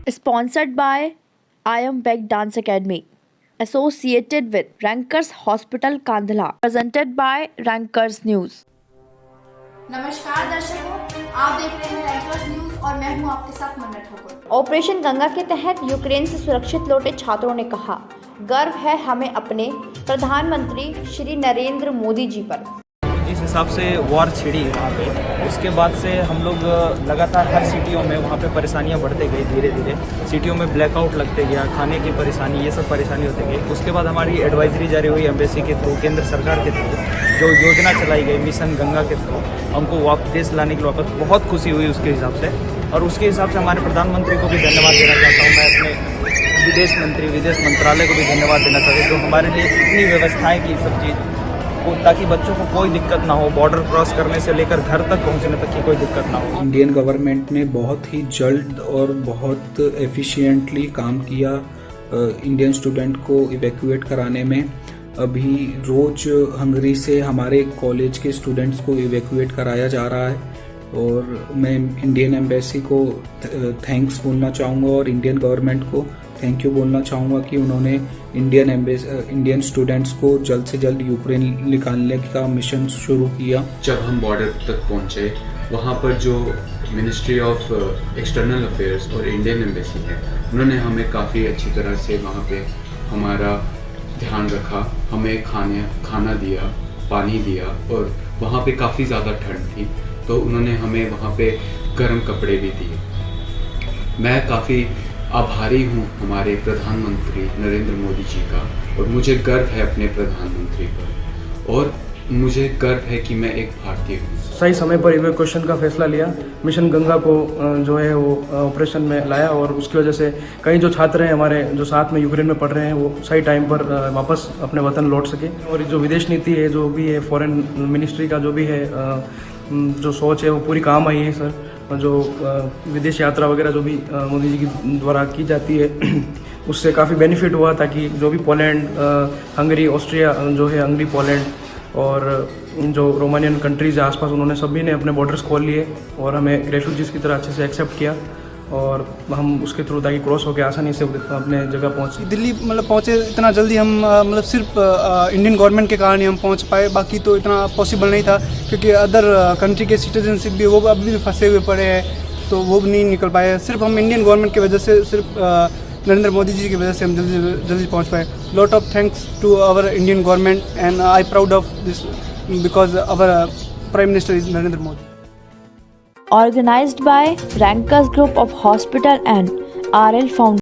Sponsored by I Am Back Dance Academy. Associated with Rankers Hospital Kandhala. Presented by Rankers News. नमस्कार दर्शकों, आप देख रहे हैं रैंकर्स न्यूज और मैं हूं आपके साथ मन्ना ठाकुर। ऑपरेशन गंगा के तहत यूक्रेन से सुरक्षित लौटे छात्रों ने कहा, गर्व है हमें अपने प्रधानमंत्री श्री नरेंद्र मोदी जी पर। जिस हिसाब से वॉर छिड़ी वहाँ पे, उसके बाद से हम लोग लगातार हर सिटियों में वहाँ पे परेशानियाँ बढ़ते गई। धीरे धीरे सिटियों में ब्लैकआउट लगते गया, खाने की परेशानी, ये सब परेशानी होती गई। उसके बाद हमारी एडवाइजरी जारी हुई एम्बेसी के थ्रू, केंद्र सरकार के थ्रू, जो योजना चलाई गई मिशन गंगा के थ्रू, हमको वापस लाने के लिए वापस बहुत खुशी हुई उसके हिसाब से। और उसके हिसाब से हमारे प्रधानमंत्री को भी धन्यवाद देना चाहता हूँ। मैं अपने विदेश मंत्रालय को भी धन्यवाद देना चाहता हूँ, जो हमारे लिए इतनी व्यवस्थाएँ की सब चीज़, ताकि बच्चों को कोई दिक्कत ना हो, बॉर्डर क्रॉस करने से लेकर घर तक पहुंचने तक की कोई दिक्कत ना हो। इंडियन गवर्नमेंट ने बहुत ही जल्द और बहुत एफिशिएंटली काम किया इंडियन स्टूडेंट को इवैक्यूएट कराने में। अभी रोज हंगरी से हमारे कॉलेज के स्टूडेंट्स को इवैक्यूएट कराया जा रहा है और मैं इंडियन एम्बेसी को थैंक्स बोलना चाहूँगा और इंडियन गवर्नमेंट को थैंक यू बोलना चाहूँगा कि उन्होंने इंडियन स्टूडेंट्स को जल्द से जल्द यूक्रेन निकालने का मिशन शुरू किया। जब हम बॉर्डर तक पहुँचे, वहाँ पर जो मिनिस्ट्री ऑफ एक्सटर्नल अफेयर्स और इंडियन एम्बेसी है, उन्होंने हमें काफ़ी अच्छी तरह से वहाँ पे हमारा ध्यान रखा, हमें खाना दिया, पानी दिया और वहाँ पे काफ़ी ज़्यादा ठंड थी तो उन्होंने हमें वहाँ पे गर्म कपड़े भी दिए। मैं काफ़ी आभारी हूँ हमारे प्रधानमंत्री नरेंद्र मोदी जी का और मुझे गर्व है अपने प्रधानमंत्री पर और मुझे गर्व है कि मैं एक भारतीय हूँ। सही समय पर इवैक्यूएशन का फैसला लिया, मिशन गंगा को जो है वो ऑपरेशन में लाया और उसकी वजह से कई जो छात्र हैं हमारे जो साथ में यूक्रेन में पढ़ रहे हैं वो सही टाइम पर वापस अपने वतन लौट सके। और जो विदेश नीति है, जो भी है फॉरेन मिनिस्ट्री का जो भी है जो सोच है वो पूरी काम आई है सर। जो विदेश यात्रा वगैरह जो भी मोदी जी की द्वारा की जाती है उससे काफ़ी बेनिफिट हुआ, ताकि जो भी पोलैंड, हंगरी, ऑस्ट्रिया जो है, हंगरी, पोलैंड और जो रोमानियन कंट्रीज़ है आसपास, उन्होंने सभी ने अपने बॉर्डर्स खोल लिए और हमें रेफ्यूजीज़ की तरह अच्छे से एक्सेप्ट किया और हम उसके थ्रू ताकि क्रॉस होकर आसानी से अपने जगह पहुँचे। दिल्ली पहुँचे इतना जल्दी हम सिर्फ इंडियन गवर्नमेंट के कारण ही हम पहुँच पाए, बाकी तो इतना पॉसिबल नहीं था क्योंकि अदर कंट्री के सिटीजनशिप भी वो अभी भी फंसे हुए पड़े हैं तो वो भी नहीं निकल पाए। सिर्फ हम इंडियन गवर्नमेंट की वजह से, सिर्फ नरेंद्र मोदी जी की वजह से हम जल्दी पहुँच पाए। Lot of thanks to our Indian government and I proud of this because our prime minister is Narendra Modi. Organized by Rankers Group of Hospital and RL Foundation.